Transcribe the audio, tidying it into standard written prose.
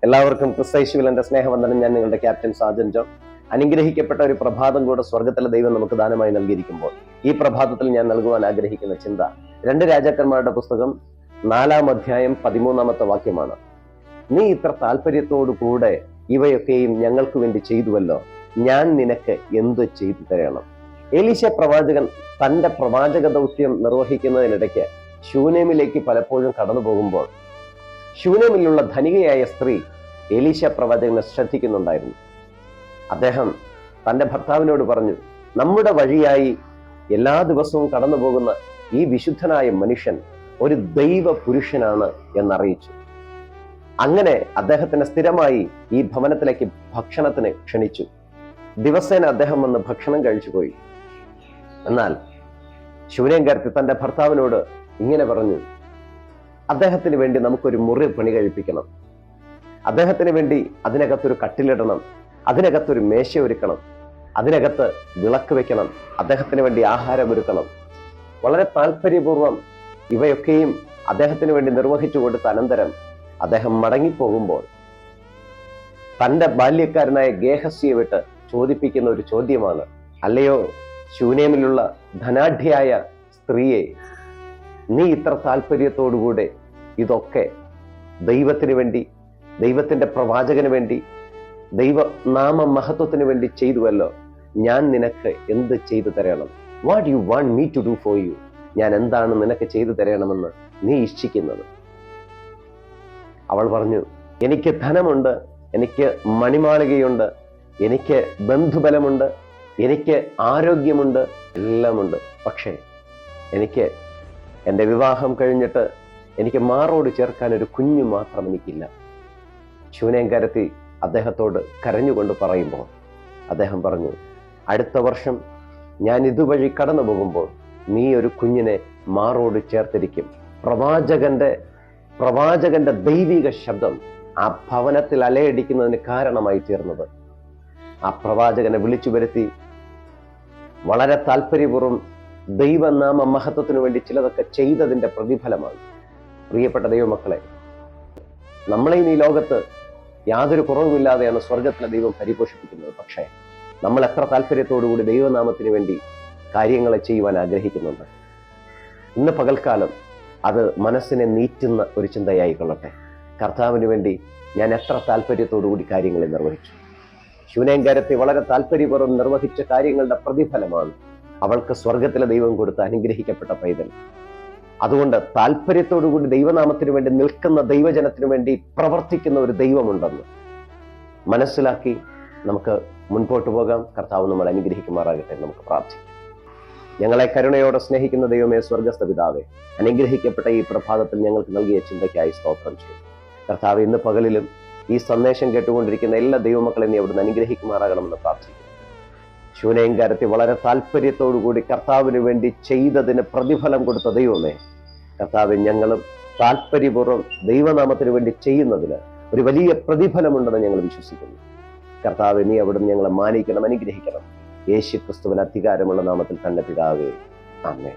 എല്ലാവർക്കും ക്രിസ്തയേശുവിൽ എൻ്റെ സ്നേഹവന്ദനം. ഞാൻ നിങ്ങളുടെ ക്യാപ്റ്റൻ സാജൻ ജോൺ. അനുഗ്രഹിക്കപ്പെട്ട ഒരു പ്രഭാതം കൂടെ സ്വർഗത്തിലെ ദൈവം നമുക്ക് ദാനമായി നൽകിയിരിക്കുമ്പോൾ ഈ പ്രഭാതത്തിൽ ഞാൻ നൽകുവാൻ ആഗ്രഹിക്കുന്ന ചിന്ത 2 രാജാക്കന്മാരുടെ പുസ്തകം 4-ാം അധ്യായം 13-ാമത്തെ വാക്യമാണ്. നീ ഇത്ര താല്പര്യത്തോടുകൂടെ ഇവയൊക്കെയും ഞങ്ങൾക്ക് വേണ്ടി ചെയ്തുവല്ലോ, ഞാൻ നിനക്ക് എന്ത് ചെയ്തു തരണം? എലീശ പ്രവാചകൻ തന്റെ പ്രവാചക ദൗത്യം നിർവഹിക്കുന്നതിനിടയ്ക്ക് ശൂനേമിലേക്ക് പലപ്പോഴും കടന്നു പോകുമ്പോൾ ശൂനേമിലുള്ള ധനികയായ സ്ത്രീ എലീശ പ്രവാചകനെ ശ്രദ്ധിക്കുന്നുണ്ടായിരുന്നു. അദ്ദേഹം തന്റെ ഭർത്താവിനോട് പറഞ്ഞു, നമ്മുടെ വഴിയായി എല്ലാ ദിവസവും കടന്നു പോകുന്ന ഈ വിശുദ്ധനായ മനുഷ്യൻ ഒരു ദൈവ പുരുഷനാണ് എന്നറിയിച്ചു. അങ്ങനെ അദ്ദേഹത്തിന് സ്ഥിരമായി ഈ ഭവനത്തിലേക്ക് ഭക്ഷണത്തിന് ക്ഷണിച്ചു. ദിവസേന അദ്ദേഹം വന്ന് ഭക്ഷണം കഴിച്ചു പോയി. എന്നാൽ ശൂനേംകാരത്തി തന്റെ ഭർത്താവിനോട് ഇങ്ങനെ പറഞ്ഞു, അദ്ദേഹത്തിന് വേണ്ടി നമുക്കൊരു മുറി പണി കഴിപ്പിക്കണം, അദ്ദേഹത്തിന് വേണ്ടി അതിനകത്തൊരു കട്ടിലിടണം, അതിനകത്തൊരു മേശ ഒരുക്കണം, അതിനകത്ത് വിളക്ക് വെക്കണം, അദ്ദേഹത്തിന് വേണ്ടി ആഹാരം ഒരുക്കണം. വളരെ താല്പര്യപൂർവ്വം ഇവയൊക്കെയും അദ്ദേഹത്തിന് വേണ്ടി നിർവഹിച്ചു കൊടുത്ത അനന്തരം അദ്ദേഹം മടങ്ങിപ്പോകുമ്പോൾ തന്റെ ബാല്യക്കാരനായ ഗേഹസിയെ വിട്ട് ചോദിപ്പിക്കുന്ന ഒരു ചോദ്യമാണ്, അല്ലയോ ശൂനേമിലുള്ള ധനാഢ്യയായ സ്ത്രീയെ, നീ ഇത്ര താല്പര്യത്തോടുകൂടെ ഇതൊക്കെ ദൈവത്തിന് വേണ്ടി, ദൈവത്തിന്റെ പ്രവാചകന് വേണ്ടി, ദൈവനാമ മഹത്വത്തിന് വേണ്ടി ചെയ്തുവല്ലോ, ഞാൻ നിനക്ക് എന്ത് ചെയ്തു തരണം? What you want me to do for you? ഞാൻ എന്താണ് നിനക്ക് ചെയ്തു തരണമെന്ന് നീ ഇച്ഛിക്കുന്നത്? അവൾ പറഞ്ഞു, എനിക്ക് ധനമുണ്ട്, എനിക്ക് മണിമാളികയുണ്ട്, എനിക്ക് ബന്ധുബലമുണ്ട്, എനിക്ക് ആരോഗ്യമുണ്ട്, എല്ലാമുണ്ട്. പക്ഷേ എനിക്ക് എൻ്റെ വിവാഹം കഴിഞ്ഞിട്ട് എനിക്ക് മാറോട് ചേർക്കാൻ ഒരു കുഞ്ഞു മാത്രം എനിക്കില്ല. ശൂനേംകാരത്തി അദ്ദേഹത്തോട് കരഞ്ഞുകൊണ്ട് പറയുമ്പോൾ അദ്ദേഹം പറഞ്ഞു, അടുത്ത വർഷം ഞാൻ ഇതുവഴി കടന്നു പോകുമ്പോൾ നീ ഒരു കുഞ്ഞിനെ മാറോട് ചേർത്തിരിക്കും. പ്രവാചകന്റെ ദൈവിക ശബ്ദം ആ ഭവനത്തിൽ അലയടിക്കുന്നതിന് കാരണമായി തീർന്നത് ആ പ്രവാചകനെ വിളിച്ചു വരുത്തി വളരെ താല്പര്യപൂർവ്വം ദൈവനാമ മഹത്വത്തിനു വേണ്ടി ചിലതൊക്കെ ചെയ്തതിന്റെ പ്രതിഫലമാണ്. പ്രിയപ്പെട്ട ദൈവമക്കളെ, നമ്മളെയും ഈ ലോകത്ത് യാതൊരു കുറവുമില്ലാതെയാണ് സ്വർഗത്തിലെ ദൈവം പരിപോഷിപ്പിക്കുന്നത്. പക്ഷേ നമ്മൾ എത്ര താല്പര്യത്തോടുകൂടി ദൈവനാമത്തിന് വേണ്ടി കാര്യങ്ങളെ ചെയ്യുവാൻ ആഗ്രഹിക്കുന്നുണ്ട്? ഇന്ന് പകൽക്കാലം അത് മനസ്സിനെ നീറ്റുന്ന ഒരു ചിന്തയായി കൊള്ളട്ടെ. കർത്താവിന് വേണ്ടി ഞാൻ എത്ര താല്പര്യത്തോടുകൂടി കാര്യങ്ങളെ നിർവഹിച്ചു? ശൂനേംകാരത്തെ വളരെ താല്പര്യപൂർവ്വം നിർവഹിച്ച കാര്യങ്ങളുടെ പ്രതിഫലമാണ് അവൾക്ക് സ്വർഗത്തിലെ ദൈവം കൊടുത്ത അനുഗ്രഹിക്കപ്പെട്ട പൈതൽ. അതുകൊണ്ട് താല്പര്യത്തോടുകൂടി ദൈവനാമത്തിന് വേണ്ടി നിൽക്കുന്ന ദൈവജനത്തിനു വേണ്ടി പ്രവർത്തിക്കുന്ന ഒരു ദൈവമുണ്ടെന്ന് മനസ്സിലാക്കി നമുക്ക് മുൻപോട്ട് പോകാം. കർത്താവ് നമ്മൾ അനുഗ്രഹിക്കുമാറാകട്ടെ. നമുക്ക് പ്രാർത്ഥിക്കാം. ഞങ്ങളെ കരുണയോടെ സ്നേഹിക്കുന്ന ദൈവമേ, സ്വർഗസ്ഥ പിതാവേ, അനുഗ്രഹിക്കപ്പെട്ട ഈ പ്രഭാതത്തിൽ ഞങ്ങൾക്ക് നൽകിയ ചിന്തയ്ക്കായി സ്തോത്രം ചെയ്യും. കർത്താവ്, ഇന്ന് പകലിലും ഈ സന്ദേശം കേട്ടുകൊണ്ടിരിക്കുന്ന എല്ലാ ദൈവമക്കളെ നീ അവിടുന്ന് അനുഗ്രഹിക്കുമാറാകണമെന്ന് പ്രാർത്ഥിക്കുന്നു. ശൂനേംകാരത്തി വളരെ താല്പര്യത്തോടുകൂടി കർത്താവിന് വേണ്ടി ചെയ്തതിന് പ്രതിഫലം കൊടുത്ത ദൈവമേ, കർത്താവ്, ഞങ്ങളും താല്പര്യപൂർവ്വം ദൈവനാമത്തിന് വേണ്ടി ചെയ്യുന്നതിന് ഒരു വലിയ പ്രതിഫലമുണ്ടെന്ന് ഞങ്ങൾ വിശ്വസിക്കുന്നു. കർത്താവ്, നീ അവിടുന്ന് ഞങ്ങളെ മാനിക്കണം, അനുഗ്രഹിക്കണം. യേശു ക്രിസ്തുവിന് അധികാരമുള്ള നാമത്തിൽ തന്നെ പിതാവേ, ആമേൻ.